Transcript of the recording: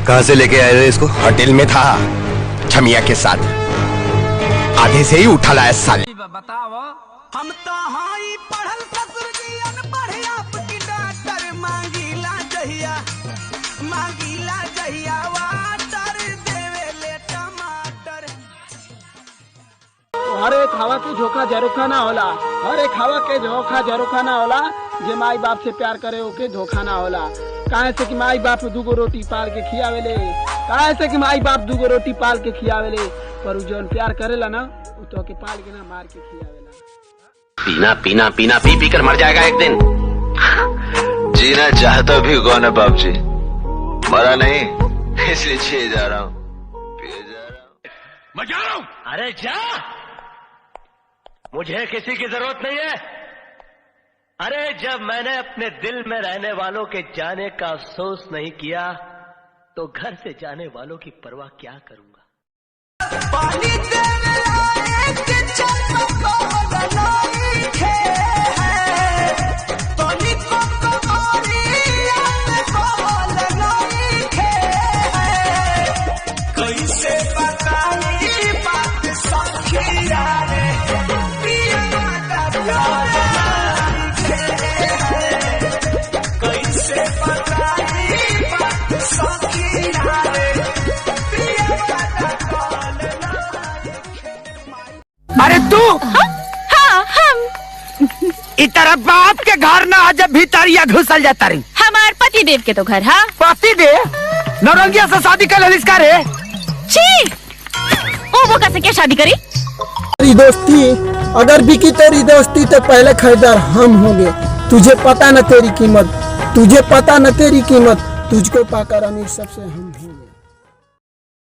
कहाँ से लेके आए थे इसको? होटल में था छमिया के साथ, आधे से ही उठा लाया साले। बताओ हम तो हाई पढ़ल ससुर जी अनपढ़ आपकी डॉक्टर मांगीला जहिया वाटर देवे ले टमाटर। हर एक हवा के झोंका झरोखा ना होला, हर एक हवा के झोंका झरोखा ना होला। जे माई बाप से प्यार करे ओके धोखा ना होला। काहे से कि माई बाप दूगो रोटी पाल के खियावेले, काहे से कि माई बाप दूगो रोटी पाल के खियावेले, पर जौन प्यार करेला ना उ तो के पाल के ना मार के खियावेला। पीना पीना पीना पी पी कर मर जाएगा एक दिन। जीना चाहता भी कौन है बाप जी? मरा नहीं, इसलिए छे जा रहा हूँ, पिए जा रहा हूँ। मैं जा रहा हूँ। अरे जा, मुझे किसी की जरूरत नहीं है। अरे जब मैंने अपने दिल में रहने वालों के जाने का अफसोस नहीं किया तो घर से जाने वालों की परवाह क्या करूंगा। पानी देवे आए के चल कोई खे है, तोनी को कमारी आने बोल नहीं खे है। कैसे बताई बात सखिया रे, पिया का प्यार कैसे बताई बात सखिया रे, पिया का अरे तू हाँ हम इतर बाप के घर ना आज भीतरिया घुसल जाता रही। हमार पति देव के तो घर। हाँ पति दे नौरंगिया से शादी कर लिस्का रे। छी, ओ वो कैसे क्या शादी करी? तेरी दोस्ती अगर बिकी तेरी दोस्ती तो पहले खरीदार हम होंगे। तुझे पता न तेरी कीमत, तुझे पता न तेरी कीमत, तुझको पाकर अमीर सबसे हम होंगे।